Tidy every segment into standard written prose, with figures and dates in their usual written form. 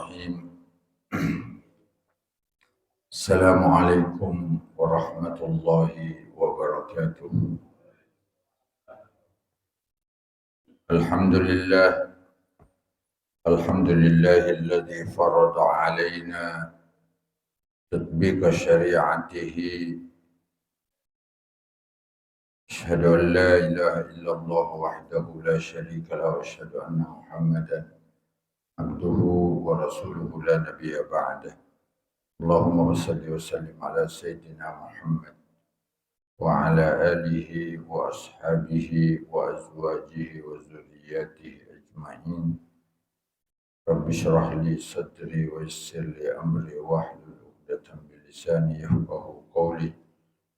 Bismillahirrahmanirrahim. Assalamualaikum warahmatullahi wabarakatuh. Alhamdulillah, alhamdulillahilladzi farada alaina tatbiqa syari'atihi. Asyhadu an la ilaha illallah wahdahu la syarika lahu wa asyhadu anna Muhammadan abduhu wa rasuluhu la nabiyya ba'dah. Allahumma salli wa sallim ala sayyidina Muhammad wa ala alihi wa ashabihi wa azwajihi wa zurriyyatihi ajma'in. Rabbi shrah li sadri wa yassir li amri wahlul 'uqdatam min lisani yafqahu qawli.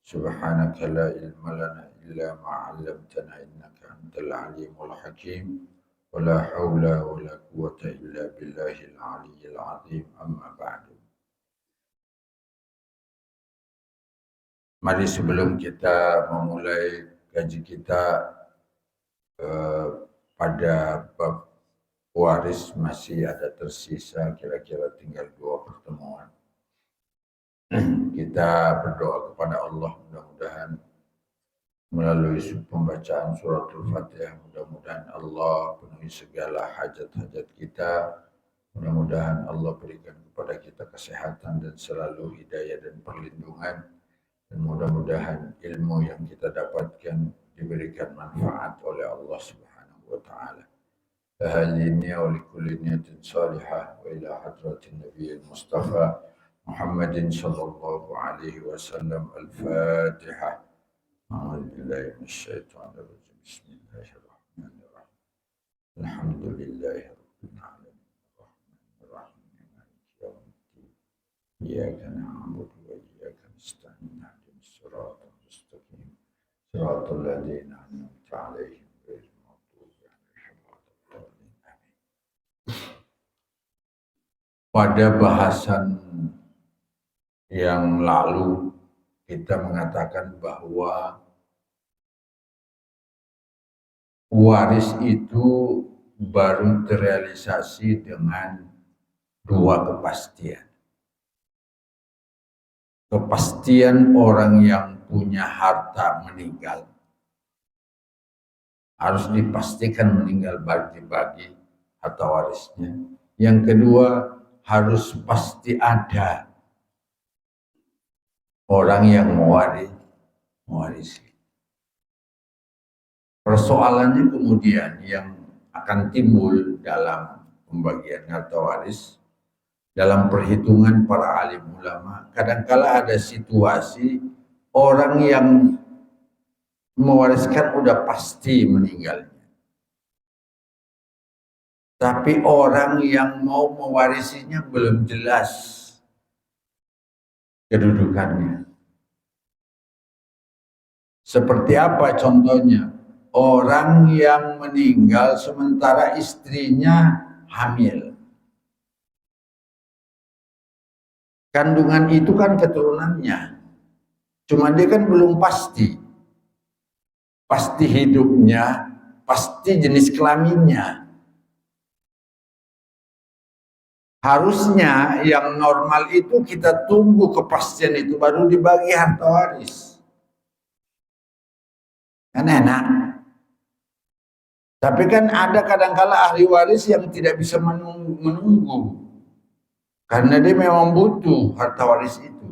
Subhanaka la ilma lana illa ma 'allamtana innaka antal alimul hakim. Wa la haula wa la quwwata illa billahil aliyyil azim. Amma ba'du. Mari sebelum kita memulai kaji kita pada bab waris, masih ada tersisa kira-kira tinggal 2 pertemuan. Kita berdoa kepada Allah, mudah-mudahan melalui pembacaan suratul Fatihah, mudah-mudahan Allah penuhi segala hajat-hajat kita. Mudah-mudahan Allah berikan kepada kita kesehatan dan selalu hidayah dan perlindungan. Dan mudah-mudahan ilmu yang kita dapatkan diberikan manfaat oleh Allah Subhanahu wa taala. Ahlinya wa likulli niyatin salihah wa ila hadratin nabiyil mustafa Muhammadin sallallahu alaihi wasallam. Al-Fatihah. A'udzubillahi minasyaitonir rajim. Bismillahirrahmanirrahim. Alhamdulillahi rabbil alamin. Arrahmanir rahim. Maliki yaumiddin. Iyyaka na'budu wa iyyaka nasta'in. Siratal mustaqim. Siratal ladzina an'amta 'alaihim ghairil maghdubi 'alaihim waladdallin. Amin. Pada bahasan yang lalu kita mengatakan bahwa waris itu baru terrealisasi dengan 2 kepastian. Kepastian orang yang punya harta meninggal. Harus dipastikan meninggal baru dibagi harta warisnya. Yang kedua, harus pasti ada orang yang mewarisi. Persoalannya kemudian yang akan timbul dalam pembagian harta waris, dalam perhitungan para alim ulama, kadangkala ada situasi orang yang mewariskan udah pasti meninggalnya, tapi orang yang mau mewarisinya belum jelas kedudukannya. Seperti apa contohnya? Orang yang meninggal sementara istrinya hamil. Kandungan itu kan keturunannya. Cuma dia kan belum pasti. Pasti hidupnya, pasti jenis kelaminnya. Harusnya yang normal itu kita tunggu kepastian itu baru dibagi harta waris. Kan enak. Tapi kan ada kadangkala ahli waris yang tidak bisa menunggu. Karena dia memang butuh harta waris itu.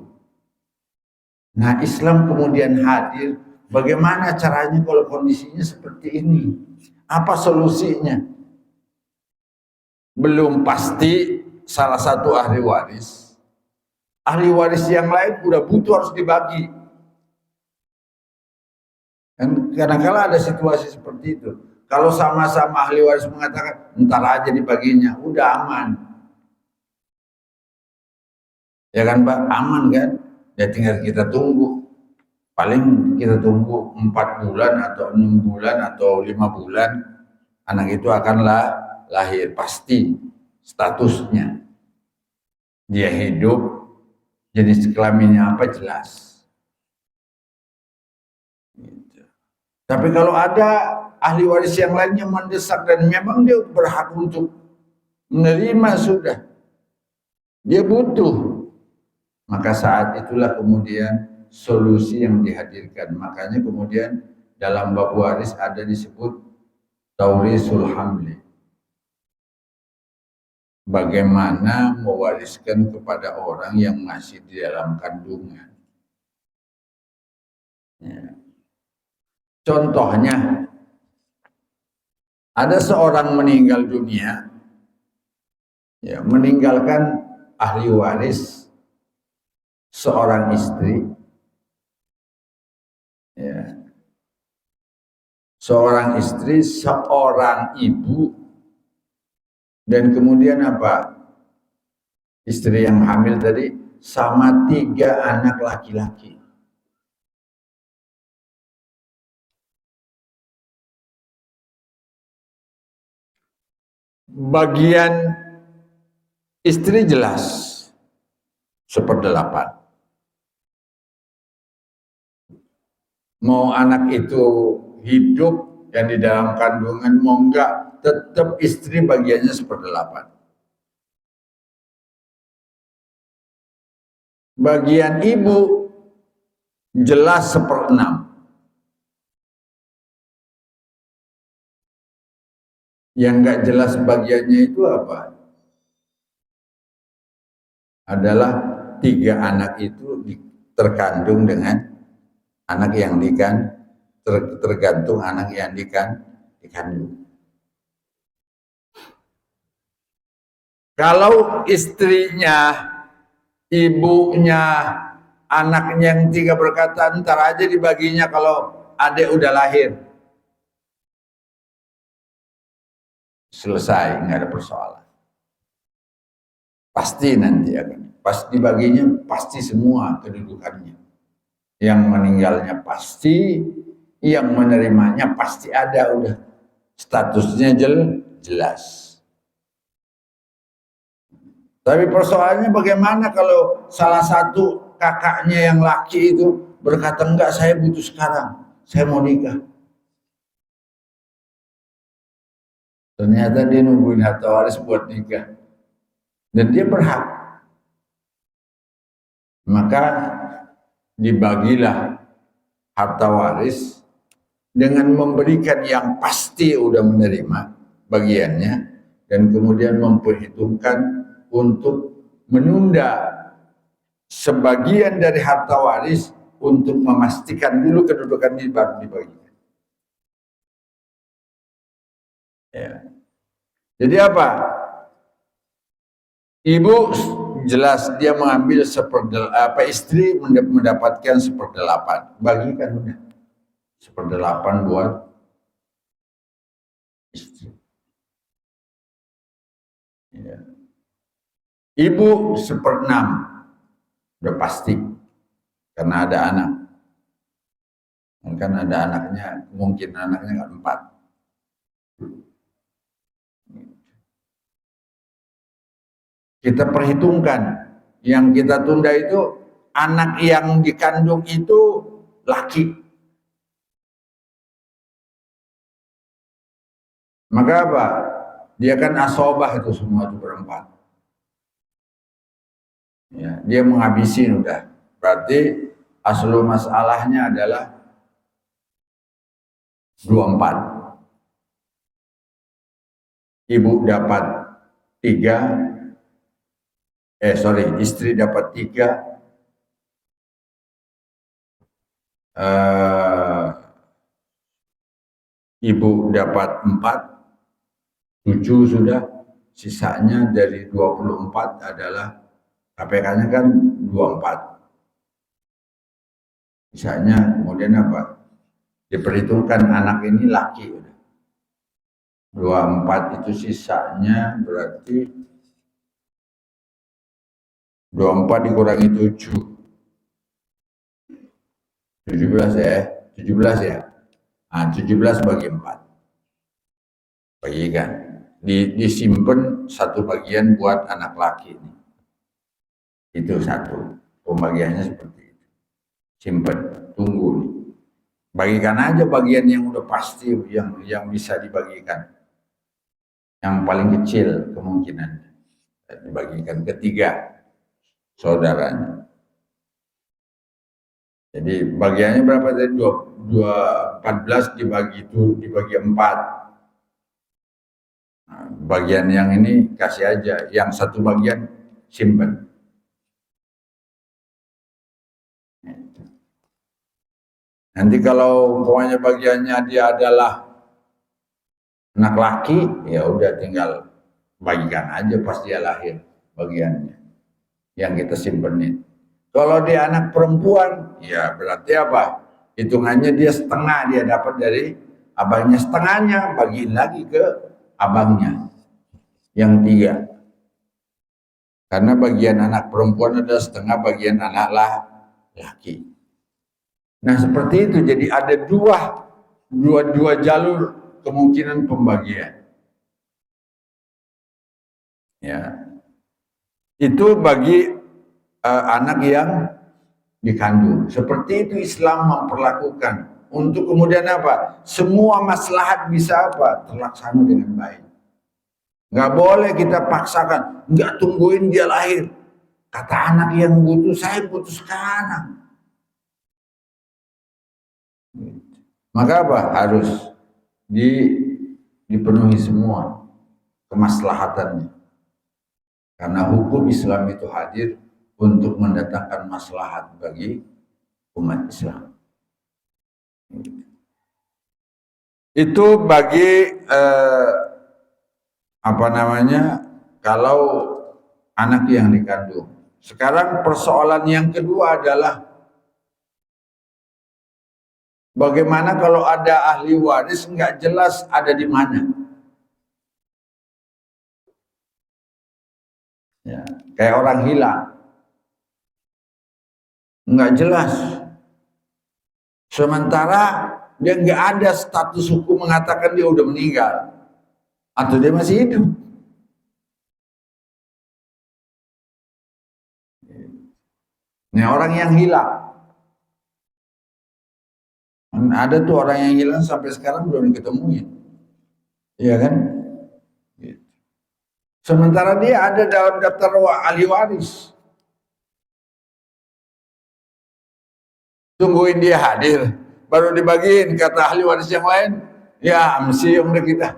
Nah, Islam kemudian hadir. Bagaimana caranya kalau kondisinya seperti ini? Apa solusinya? Belum pasti salah satu ahli waris. Ahli waris yang lain udah butuh, harus dibagi. Dan kadang-kala ada situasi seperti itu. Kalau sama-sama ahli waris mengatakan, ntar aja dibaginya, udah aman. Ya kan Pak, aman kan? Ya tinggal kita tunggu. Paling kita tunggu 4 bulan atau 6 bulan atau 5 bulan. Anak itu akan lahir, pasti statusnya. Dia hidup, jenis kelaminnya apa jelas. Gitu. Tapi kalau ada ahli waris yang lainnya mendesak dan memang dia berhak untuk menerima, sudah. Dia butuh. Maka saat itulah kemudian solusi yang dihadirkan. Makanya kemudian dalam bab waris ada disebut taurisul hamli. Bagaimana mewariskan kepada orang yang masih di dalam kandungan. Ya. Contohnya, ada seorang meninggal dunia, ya, meninggalkan ahli waris seorang istri, ya, seorang istri, seorang ibu, dan kemudian apa? Istri yang hamil tadi sama 3 anak laki-laki. Bagian istri jelas 1/8. Mau anak itu hidup yang di dalam kandungan mau enggak, tetap istri bagiannya 1/8. Bagian ibu jelas 1/6. Yang enggak jelas bagiannya itu apa? Adalah 3 anak itu terkandung dengan anak yang tergantung anak yang dikandung. Kalau istrinya, ibunya, anaknya yang 3 berkata, ntar aja dibaginya kalau adik udah lahir. Selesai, nggak ada persoalan. Pasti nanti akan, pas dibaginya pasti semua kedudukannya. Yang meninggalnya pasti, yang menerimanya pasti ada, udah statusnya jelas. Tapi persoalannya bagaimana kalau salah satu kakaknya yang laki itu berkata, enggak, saya butuh sekarang, saya mau nikah. Ternyata dia nungguin harta waris buat nikah. Dan dia berhak. Maka dibagilah harta waris dengan memberikan yang pasti udah menerima bagiannya, dan kemudian memperhitungkan untuk menunda sebagian dari harta waris untuk memastikan dulu kedudukan ini baru dibagikan. Ya. Jadi apa? Ibu jelas dia mengambil istri mendapatkan 1/8, bagikan udah 1/8 buat istri. Ya. Ibu 1/6 udah pasti karena ada anak. Kan ada anaknya, mungkin anaknya kan 4. Kita perhitungkan yang kita tunda itu anak yang dikandung itu laki. Maka apa? Dia kan asobah itu semua itu berempat. Ya, dia menghabisin udah. Berarti asal masalahnya adalah 24. Ibu dapat 3. Istri dapat 3. Ibu dapat 4. 7 sudah. Sisanya dari 24 adalah KPK-nya kan 24. Sisanya kemudian apa? Diperhitungkan anak ini laki. 24 itu sisanya berarti 24 dikurangi 7. 17 ya. 17 ya. Nah, 17 bagi 4. Bagikan. Disimpan satu bagian buat anak laki ini. Itu satu. Pembagiannya seperti itu. Simpan, tunggu nih. Bagikan aja bagian yang udah pasti, yang bisa dibagikan. Yang paling kecil kemungkinan. dibagikan ketiga saudaranya. Jadi bagiannya berapa tadi? 14 dibagi 4. Nah, bagian yang ini kasih aja, yang satu bagian simpan. Nanti kalau umpamanya bagiannya dia adalah anak laki, ya udah tinggal bagikan aja pas dia lahir bagiannya yang kita simpenin. Kalau dia anak perempuan, ya berarti apa? Hitungannya dia setengah dia dapat dari abangnya, setengahnya bagiin lagi ke abangnya yang 3. Karena bagian anak perempuan adalah setengah bagian anak laki. Nah seperti itu, jadi ada dua jalur kemungkinan pembagian. Ya, itu bagi anak yang dikandung. Seperti itu Islam memperlakukan. Untuk kemudian apa? Semua maslahat bisa apa? Terlaksana dengan baik. Nggak boleh kita paksakan. Nggak tungguin dia lahir. Kata anak yang butuh, saya butuh sekarang. Maka apa? Harus dipenuhi semua kemaslahatannya. Karena hukum Islam itu hadir untuk mendatangkan maslahat bagi umat Islam. Itu bagi kalau anak yang dikandung. Sekarang persoalan yang kedua adalah bagaimana kalau ada ahli waris nggak jelas ada di mana. Ya, kayak orang hilang, nggak jelas. Sementara dia nggak ada status hukum mengatakan dia udah meninggal atau dia masih hidup. Ini orang yang hilang. Ada tuh orang yang hilang sampai sekarang belum diketemuin. Iya kan? Sementara dia ada dalam daftar ahli waris. Tungguin dia hadir, baru dibagiin kata ahli waris yang lain. Ya, mesti yang kita.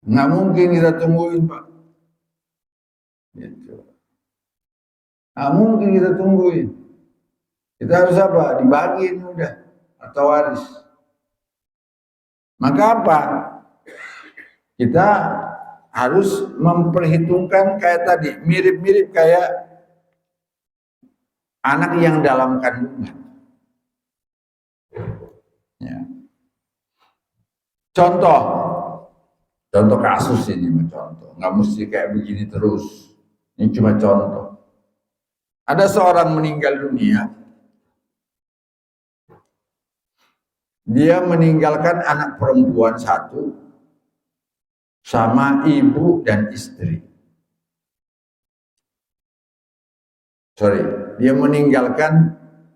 Nggak mungkin kita tungguin, Pak. Gitu. Nggak mungkin kita tungguin. Kita harus apa? Dibagiin udah atau waris. Maka apa? Kita harus memperhitungkan kayak tadi, mirip-mirip kayak anak yang dalam kandungan. Ya. Contoh kasus ini, contoh. Nggak mesti kayak begini terus. Ini cuma contoh. Ada seorang meninggal dunia. Dia meninggalkan anak perempuan 1 sama ibu dan istri.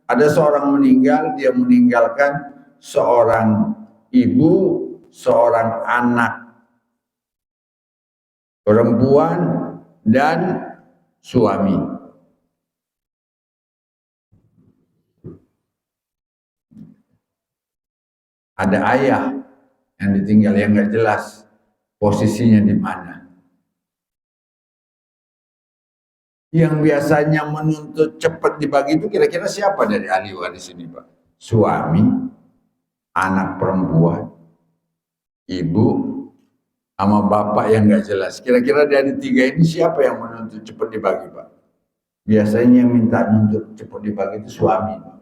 Ada seorang meninggal, dia meninggalkan seorang ibu, seorang anak perempuan, dan suami. Ada ayah yang ditinggal yang nggak jelas posisinya di mana. Yang biasanya menuntut cepat dibagi itu kira-kira siapa dari ahli waris ini, Pak? Suami, anak perempuan, ibu, sama bapak yang nggak jelas. Kira-kira dari 3 ini siapa yang menuntut cepat dibagi, Pak? Biasanya yang minta menuntut cepat dibagi itu suami, Pak.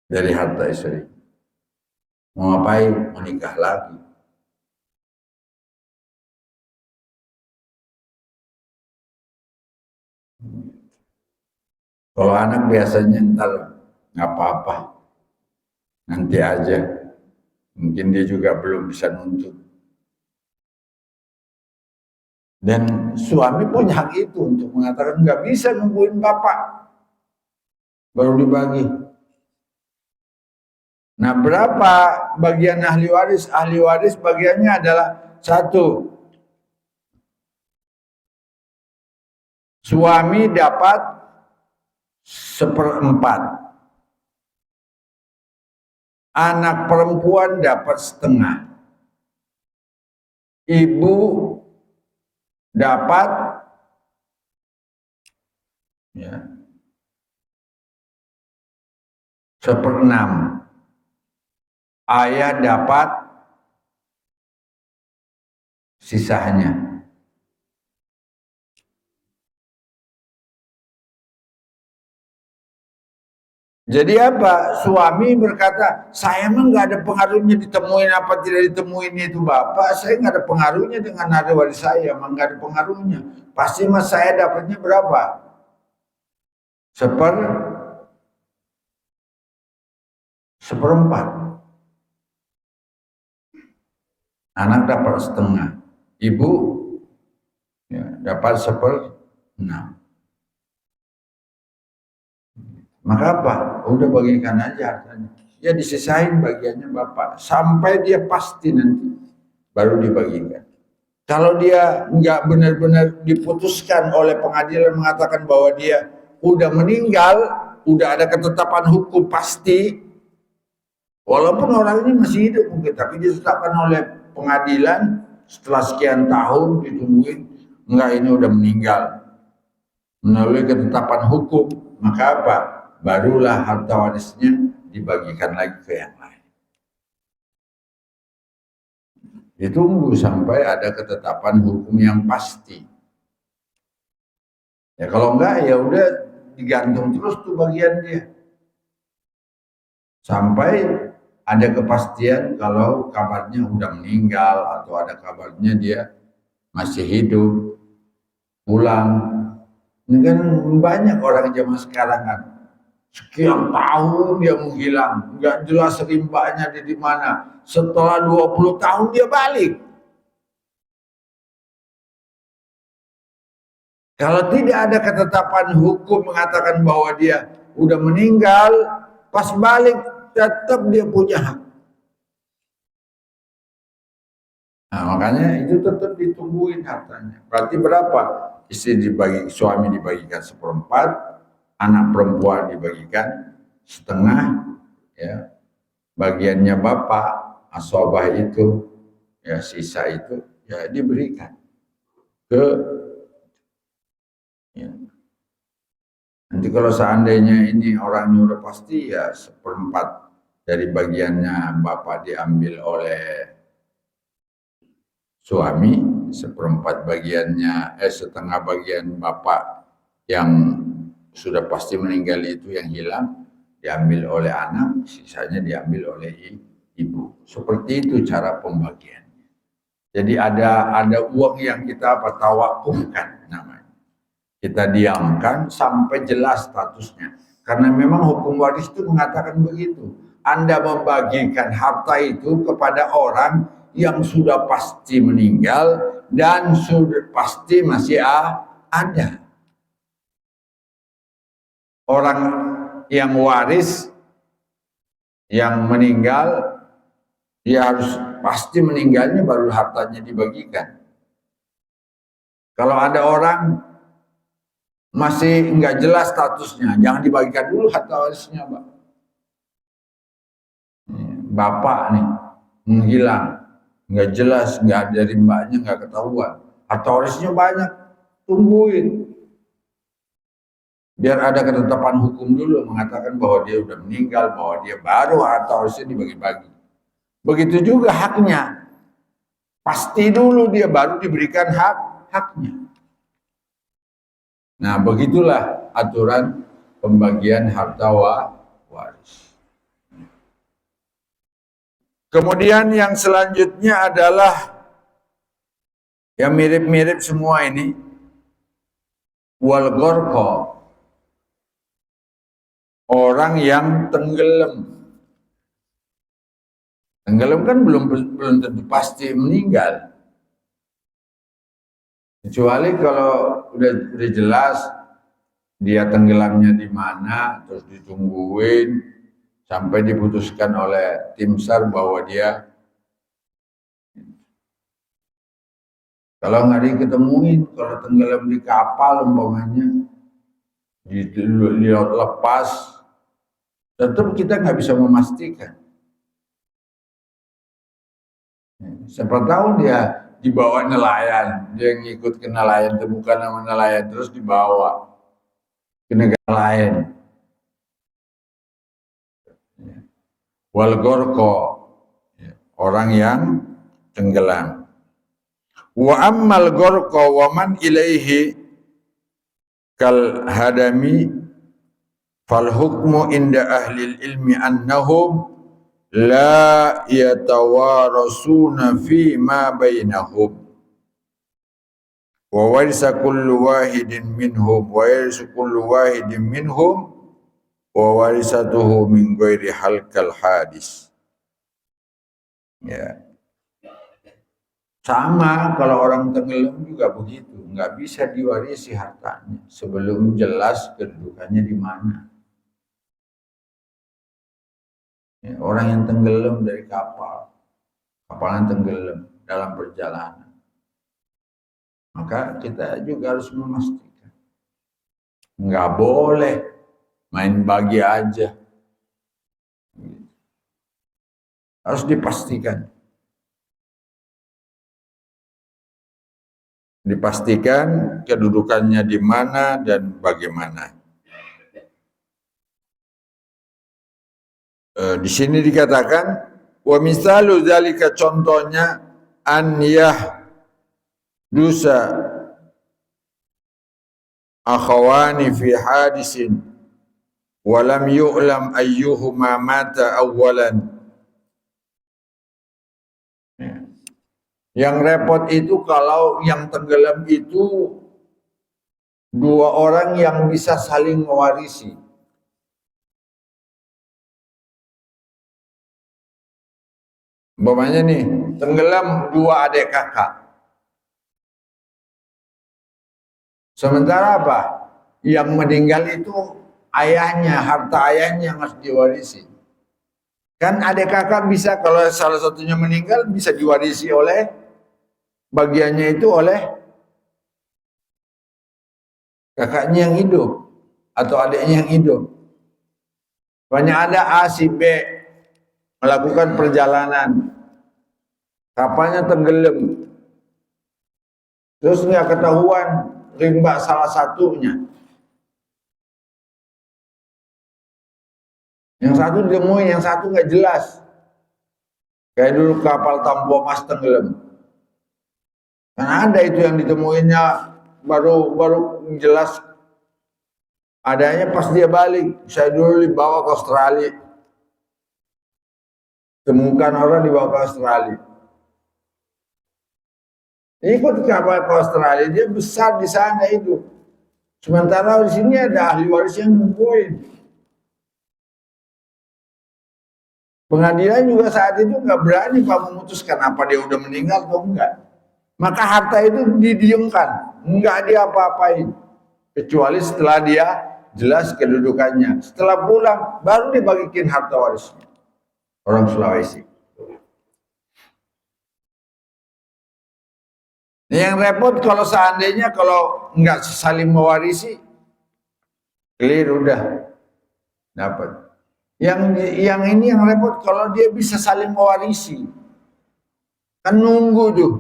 Dari harta istri. Mau ngapain? Mau nikah lagi. Kalau anak biasanya ntar nggak apa-apa, nanti aja. Mungkin dia juga belum bisa nuntut. Dan suami punya hak itu untuk mengatakan nggak bisa nungguin bapak baru dibagi. Nah, berapa bagian ahli waris? Ahli waris bagiannya adalah Satu, suami dapat 1/4, anak perempuan dapat setengah, ibu dapat ya 1/6, ayah dapat sisanya. Jadi apa? Suami berkata, saya mah nggak ada pengaruhnya ditemuin apa tidak ditemuin itu bapak. Saya nggak ada pengaruhnya dengan ahli waris saya, mah nggak ada pengaruhnya. Pasti mas saya dapatnya berapa? 1/4. Anak dapat setengah, ibu ya, dapat 1/6. Maka apa? Udah bagikan aja hartanya. Ya disisain bagiannya bapak sampai dia pasti nanti baru dibagikan. Kalau dia nggak benar-benar diputuskan oleh pengadilan mengatakan bahwa dia udah meninggal, udah ada ketetapan hukum pasti, walaupun orang ini masih hidup mungkin, tapi ditetapkan oleh pengadilan setelah sekian tahun ditungguin, enggak ini udah meninggal melalui ketetapan hukum, maka apa? Barulah harta warisnya dibagikan lagi ke yang lain. Ditunggu sampai ada ketetapan hukum yang pasti. Ya kalau enggak ya udah digantung terus tuh bagian dia. Sampai ada kepastian kalau kabarnya udah meninggal atau ada kabarnya dia masih hidup, pulang. Ini kan banyak orang zaman sekarang kan. Sekian tahun dia menghilang, nggak jelas rimbanya di mana. Setelah 20 tahun dia balik. Kalau tidak ada ketetapan hukum mengatakan bahwa dia udah meninggal, pas balik tetap dia punya hak. Nah, makanya itu tetap ditungguin hartanya. Berarti berapa? Suami dibagikan 1/4, anak perempuan dibagikan setengah, ya. Bagiannya bapak, asobah itu, ya sisa itu, ya diberikan ke, ya. Nanti kalau seandainya ini orangnya udah pasti, ya 1/4 dari bagiannya bapak diambil oleh suami, 1/4 bagiannya, setengah bagian bapak yang sudah pasti meninggal itu yang hilang diambil oleh anak, sisanya diambil oleh ibu. Seperti itu cara pembagian. Jadi ada uang yang kita tawakufkan namanya. Kita diamkan sampai jelas statusnya. Karena memang hukum waris itu mengatakan begitu. Anda membagikan harta itu kepada orang yang sudah pasti meninggal dan sudah pasti masih ada. Orang yang waris yang meninggal, dia harus pasti meninggalnya baru hartanya dibagikan. Kalau ada orang masih nggak jelas statusnya, jangan dibagikan dulu harta warisnya, Pak. Bapak nih menghilang, nggak jelas, nggak ada rimbanya, nggak ketahuan, harta warisnya banyak, tungguin. Biar ada ketetapan hukum dulu mengatakan bahwa dia udah meninggal, bahwa dia baru harta warisnya dibagi-bagi. Begitu juga haknya. Pasti dulu dia baru diberikan haknya. Nah, begitulah aturan pembagian harta waris. Kemudian yang selanjutnya adalah yang mirip-mirip semua ini, wal ghorqa, orang yang tenggelam. Tenggelam kan belum tentu pasti meninggal. Kecuali kalau udah jelas dia tenggelamnya di mana, terus ditungguin sampai diputuskan oleh tim SAR bahwa dia Kalau nggak diketemuin, kalau tenggelam di kapal umpamanya, di laut lepas, tetap kita nggak bisa memastikan. Siapa tahu dia dibawa nelayan, dia ngikut ke nelayan, temukan nama nelayan, terus dibawa ke negara lain. Wal gorko, orang yang tenggelam. Wa ammal gorko wa man ilaihi kal hadami fal hukmu inda ahli ilmi annahum la yatawarasuna fi ma bainahum wa warisa kullu wahidin minhum wa yarisu kullu wahidin minhum wa warisatuhu min ghairi halkal hadis. Ya. Sama kalau orang tenggelam juga begitu, nggak bisa diwarisi hartanya sebelum jelas kedudukannya di mana. Ya, orang yang tenggelam dari kapal yang tenggelam dalam perjalanan, maka kita juga harus memastikan, nggak boleh main bagi aja, harus dipastikan. Dipastikan kedudukannya di mana dan bagaimana. Di sini dikatakan wa misalu zalika, contohnya an yahdusa akhawani fi hadisin wa lam yu'lam ayyuhuma mata awwalan. Yang repot itu kalau yang tenggelam itu dua orang yang bisa saling mewarisi. Umpamanya nih, tenggelam dua adik kakak. Sementara apa? Yang meninggal itu ayahnya, harta ayahnya yang harus diwarisi. Kan adik kakak bisa, kalau salah satunya meninggal, bisa diwarisi oleh bagiannya itu oleh kakaknya yang hidup atau adiknya yang hidup. Banyak ada A si B melakukan perjalanan, kapalnya tenggelam, terus nggak ketahuan rimba salah satunya. Yang satu ditemuin, yang satu nggak jelas. Kayak dulu kapal Tampo Mas tenggelam. Kan ada itu yang ditemuinnya baru jelas adanya pas dia balik. Saya dulu dibawa ke Australia. Temukan orang dibawa ke Australia. Ikut kapal ke Australia, dia besar di sana itu. Sementara di sini ada ahli waris yang nungguin. Pengadilan juga saat itu nggak berani Pak memutuskan apa dia udah meninggal atau enggak. Maka harta itu didiamkan, enggak diapa-apain. Kecuali setelah dia jelas kedudukannya. Setelah pulang, baru dibagikan harta warisnya. Orang Sulawesi. Yang repot kalau seandainya kalau enggak saling mewarisi, clear udah dapat. Yang ini yang repot kalau dia bisa saling mewarisi. Kan nunggu tuh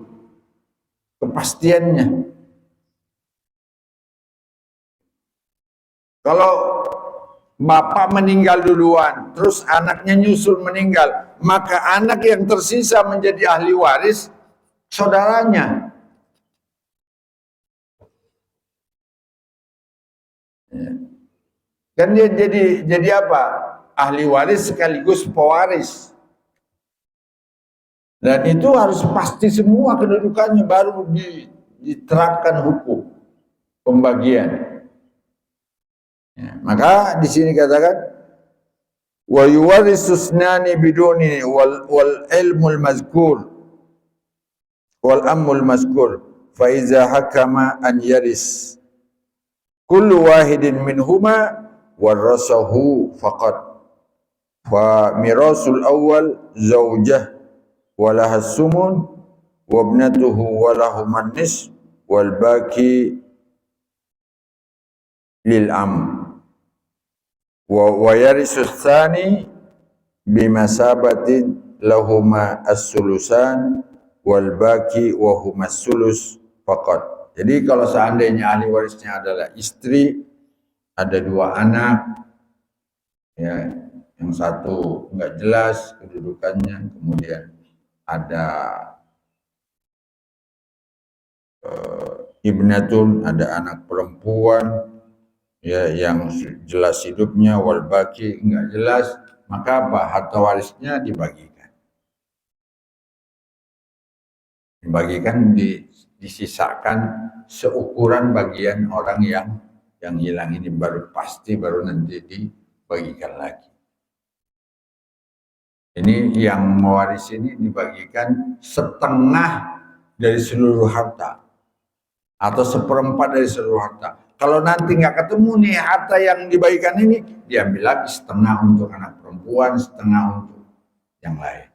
kepastiannya. Kalau bapak meninggal duluan, terus anaknya nyusul meninggal, maka anak yang tersisa menjadi ahli waris saudaranya. Kan dia jadi apa? Ahli waris sekaligus pewaris. Dan itu harus pasti semua kedudukannya, baru diterapkan hukum pembagian. Ya, maka di sini katakan wa yuwarisu sunani biduni wal ilmul mazkur wal amul mazkur fa iza hakama an yaris kullu wahidin minhuma warasahu faqat fa mirasul awal zaujah walahas sumun wa ibnatuhu wa lahuman nis wal baqi lil am wa yarisu tsani bimasabatin lahuma as-sulusan wal baqi wa huma sulus faqat. Jadi kalau seandainya ahli warisnya adalah istri, ada dua anak, ya, yang satu enggak jelas kedudukannya, kemudian ada ibnatun, ada anak perempuan, ya, yang jelas hidupnya, wal baqi enggak jelas, maka apa? Harta warisnya dibagikan. Disisakan seukuran bagian orang yang hilang ini, baru pasti baru nanti dibagikan lagi. Ini yang mewaris ini dibagikan setengah dari seluruh harta atau seperempat dari seluruh harta. Kalau nanti nggak ketemu nih harta yang dibagikan ini, diambil lagi setengah untuk anak perempuan, setengah untuk yang lain.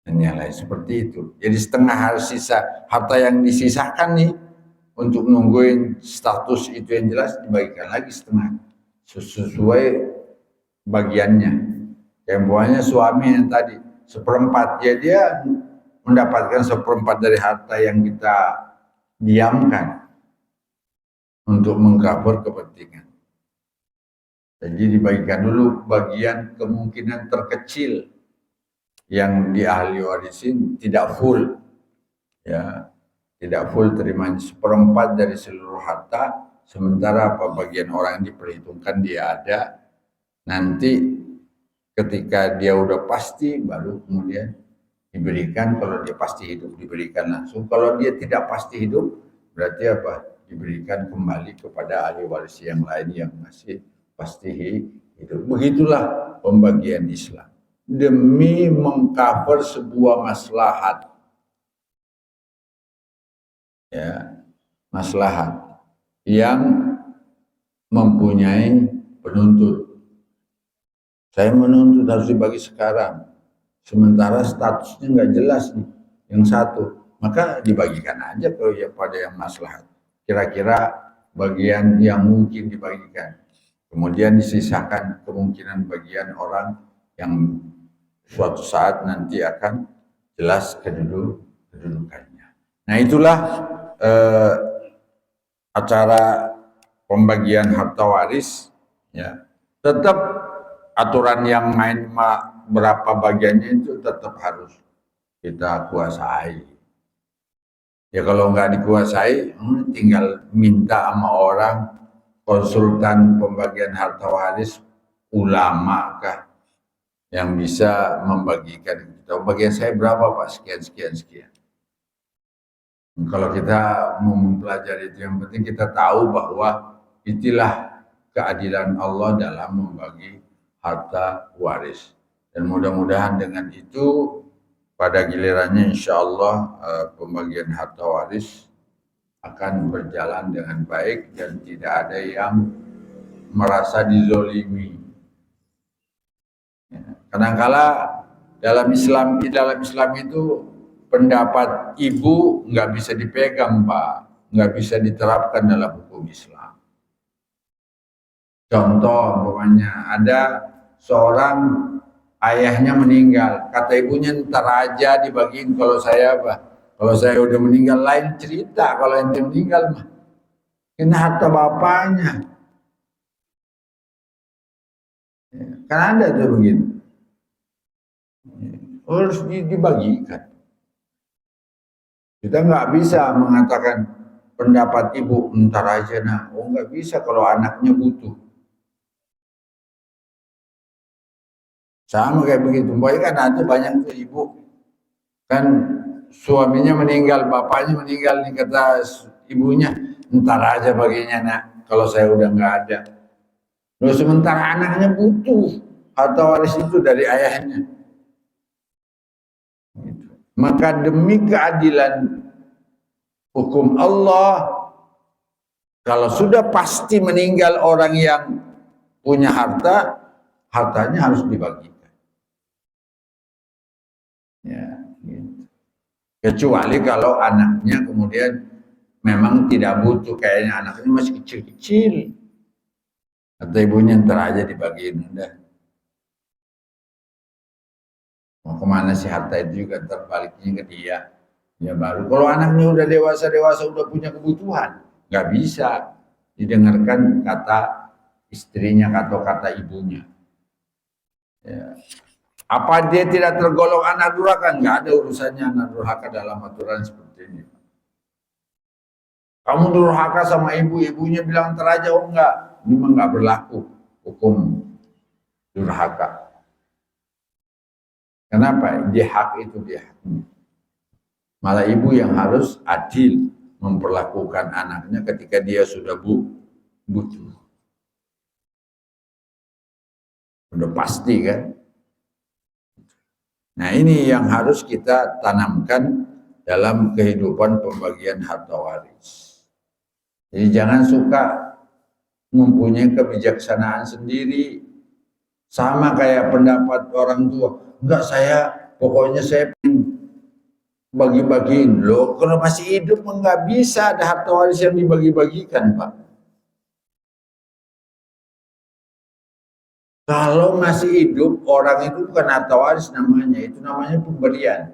Dan yang lain seperti itu. Jadi setengah harus sisa harta yang disisakan nih untuk nungguin status itu yang jelas, dibagikan lagi setengah sesuai bagiannya. Yang buahnya suami yang tadi seperempat, ya dia mendapatkan seperempat dari harta yang kita diamkan untuk mengcover kepentingan. Jadi dibagikan dulu bagian kemungkinan terkecil yang di ahli warisin, tidak full, ya, tidak full terimanya seperempat dari seluruh harta. Sementara apa bagian orang yang diperhitungkan dia ada, nanti ketika dia udah pasti baru kemudian diberikan. Kalau dia pasti hidup diberikan langsung, kalau dia tidak pasti hidup berarti apa? Diberikan kembali kepada ahli waris yang lain yang masih pasti hidup. Begitulah pembagian Islam demi mengcover sebuah maslahat, ya, maslahat yang mempunyai penuntut. Saya menuntut harus dibagi sekarang, sementara statusnya nggak jelas nih yang satu, maka dibagikan aja pada yang maslahat. Kira-kira bagian yang mungkin dibagikan, kemudian disisakan kemungkinan bagian orang yang suatu saat nanti akan jelas kedudukannya. Nah itulah acara pembagian harta waris, ya. Tetap aturan yang main berapa bagiannya itu tetap harus kita kuasai. Ya kalau nggak dikuasai, tinggal minta sama orang, konsultan pembagian harta waris, ulama kah yang bisa membagikan kita. Bagian saya berapa Pak? Sekian. Kalau kita mau mempelajari itu, yang penting kita tahu bahwa itulah keadilan Allah dalam membagi harta waris. Dan mudah-mudahan dengan itu pada gilirannya insya Allah pembagian harta waris akan berjalan dengan baik dan tidak ada yang merasa dizolimi. Kadangkala dalam Islam itu pendapat ibu nggak bisa dipegang Pak, nggak bisa diterapkan dalam hukum Islam. Contoh, umpamanya ada seorang ayahnya meninggal, kata ibunya ntar aja dibagiin kalau saya udah meninggal. Lain cerita kalau ente meninggal mah, ini harta bapaknya. Kan ada tuh begitu, harus dibagikan. Kita nggak bisa mengatakan pendapat ibu ntar aja nah, nggak bisa kalau anaknya butuh. Sama kayak begitu. Baik kan ada banyak tuh ibu kan suaminya meninggal, bapaknya meninggal, nih kata ibunya ntar aja baginya nak kalau saya udah nggak ada. Loh, sementara anaknya butuh harta waris itu dari ayahnya. Maka demi keadilan hukum Allah, kalau sudah pasti meninggal orang yang punya harta, hartanya harus dibagikan. Ya, gitu. Kecuali kalau anaknya kemudian memang tidak butuh, kayaknya anaknya masih kecil-kecil. Atau ibunya ntar aja dibagiin, udah. Mau kemana sih harta itu juga terbaliknya ke dia. Ya baru. Kalau anaknya udah dewasa, udah punya kebutuhan, nggak bisa didengarkan kata istrinya atau kata ibunya. Ya. Apa dia tidak tergolong anak durhaka? Nggak ada urusannya anak durhaka dalam aturan seperti ini. Kamu durhaka sama ibu, ibunya bilang teraja, oh enggak. Ini memang nggak berlaku hukum durhaka. Kenapa? Dia hak itu dia. Malah ibu yang harus adil memperlakukan anaknya ketika dia sudah butuh. Udah pasti kan? Nah ini yang harus kita tanamkan dalam kehidupan pembagian harta waris. Jadi jangan suka mempunyai kebijaksanaan sendiri. Sama kayak pendapat orang tua. Enggak, pokoknya saya bagi-bagiin. Loh, kalau masih hidup enggak bisa ada harta waris yang dibagi-bagikan, Pak. Kalau masih hidup, orang itu bukan harta waris namanya, itu namanya pemberian.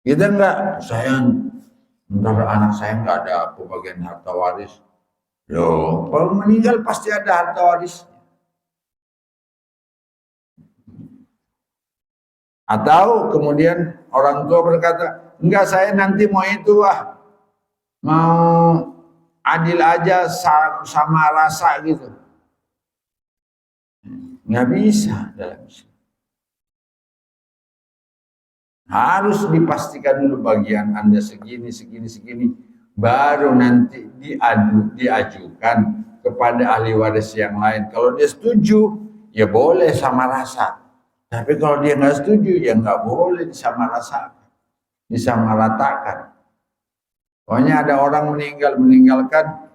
Kita enggak, ntar anak saya enggak ada pembagian harta waris. Loh, kalau meninggal pasti ada harta waris. Atau kemudian orang tua berkata, enggak, saya nanti mau itu mau adil aja sama rasa gitu. Nggak bisa dalam Islam. Harus dipastikan dulu bagian Anda segini, baru nanti diajukan kepada ahli waris yang lain. Kalau dia setuju, ya boleh sama rasa. Tapi kalau dia nggak setuju, ya nggak boleh disamaratakan. Pokoknya ada orang meninggalkan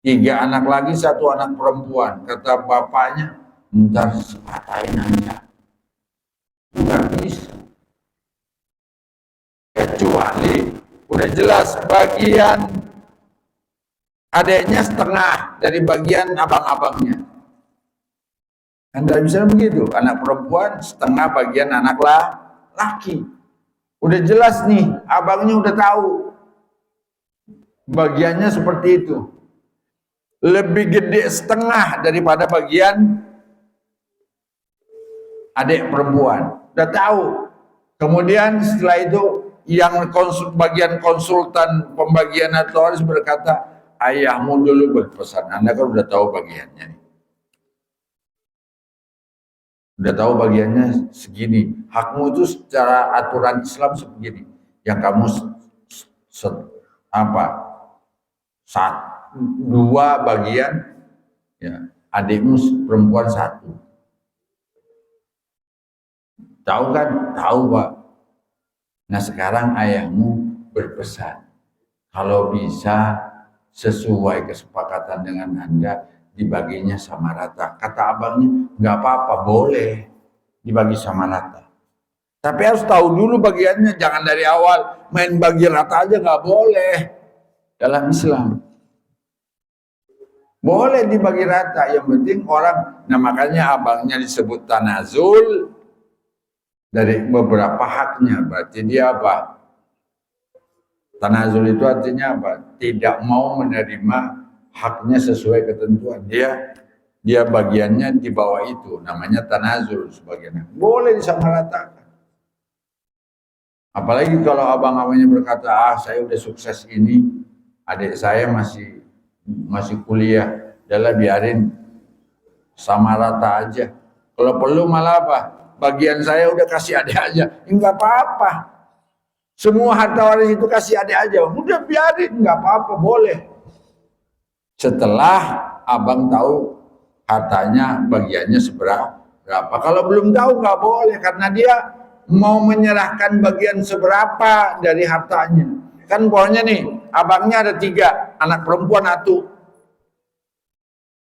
3 anak lagi, 1 anak perempuan. Kata bapaknya, ntar sepatahin aja. Nggak bisa. Kecuali udah jelas bagian adiknya setengah dari bagian abang-abangnya. Anda bisa begitu, anak perempuan setengah bagian anak laki. Udah jelas nih, abangnya udah tahu bagiannya seperti itu. Lebih gede setengah daripada bagian adik perempuan. Udah tahu. Kemudian setelah itu yang bagian konsultan pembagian atau harus berkata, ayahmu dulu berpesan, Anda kan udah tahu bagiannya nih. Udah tahu bagiannya segini. Hakmu itu secara aturan Islam sebegini. Yang kamu dua bagian, ya, adikmu perempuan 1. Tahu kan? Tahu, Pak. Nah sekarang ayahmu berpesan, kalau bisa sesuai kesepakatan dengan Anda, dibaginya sama rata. Kata abangnya, nggak apa-apa, boleh dibagi sama rata. Tapi harus tahu dulu bagiannya, jangan dari awal main bagi rata aja, nggak boleh dalam Islam. Boleh dibagi rata, yang penting orang, nah makanya abangnya disebut tanazul dari beberapa haknya. Berarti dia apa? Tanazul itu artinya apa? Tidak mau menerima haknya sesuai ketentuan. Dia bagiannya di bawah itu, namanya tanazul sebagian. Boleh disamaratakan. Apalagi kalau abang-abangnya berkata, saya udah sukses ini, adik saya masih kuliah, adalah biarin sama rata aja. Kalau perlu malah apa? Bagian saya udah kasih adik aja. Enggak apa-apa. Semua harta waris itu kasih adik aja. Udah biarin, enggak apa-apa, boleh. Setelah abang tahu hartanya bagiannya seberapa. Kalau belum tahu enggak boleh, karena dia mau menyerahkan bagian seberapa dari hartanya. Kan pokoknya nih, abangnya ada 3, anak perempuan 1.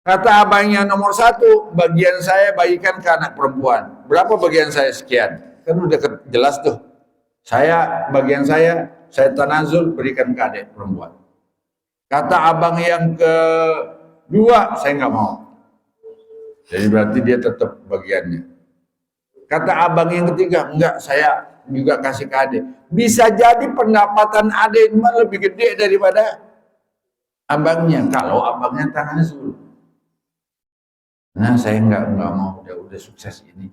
Kata abangnya nomor 1, bagian saya bagikan ke anak perempuan. Berapa bagian saya? Sekian. Kan udah jelas tuh. Bagian saya tanazul berikan ke adik perempuan. Kata abang yang kedua, saya nggak mau. Jadi berarti dia tetap bagiannya. Kata abang yang ketiga, enggak, saya juga kasih ke adik. Bisa jadi pendapatan adik lebih gede daripada abangnya, kalau abangnya tanazul. Nah, saya nggak mau, udah sukses ini.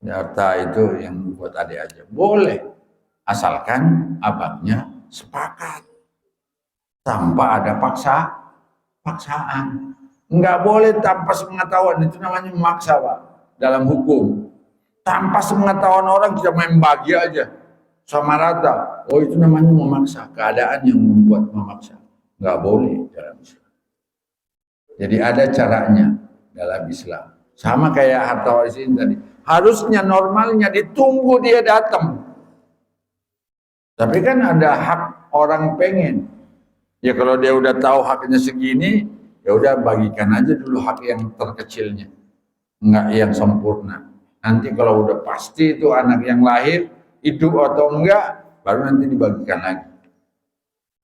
Harta itu yang buat adik aja. Boleh, asalkan abangnya sepakat. Tanpa ada paksaan. Nggak boleh tanpa sepengetahuan, itu namanya memaksa, Pak, dalam hukum. Tanpa sepengetahuan orang kita main bagi aja, sama rata. Oh, itu namanya memaksa, keadaan yang membuat memaksa. Nggak boleh dalam Islam. Jadi ada caranya dalam Islam. Sama kayak harta waris ini tadi. Harusnya normalnya ditunggu dia datang. Tapi kan ada hak orang pengen. Ya kalau dia udah tahu haknya segini, ya udah bagikan aja dulu hak yang terkecilnya. Enggak yang sempurna. Nanti kalau udah pasti itu anak yang lahir, hidup atau enggak, baru nanti dibagikan lagi.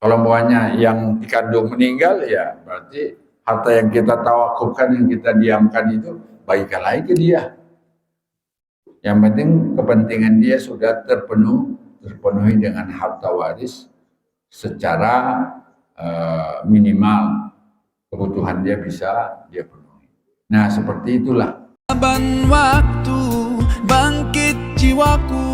Kalau maunya yang dikandung meninggal, ya berarti harta yang kita tawakufkan, yang kita diamkan itu, bagikan lagi ke dia. Yang penting kepentingan dia sudah terpenuhi dengan harta waris secara minimal. Kebutuhan dia bisa dia penuhi. Nah, seperti itulah. Waktu bangkit jiwaku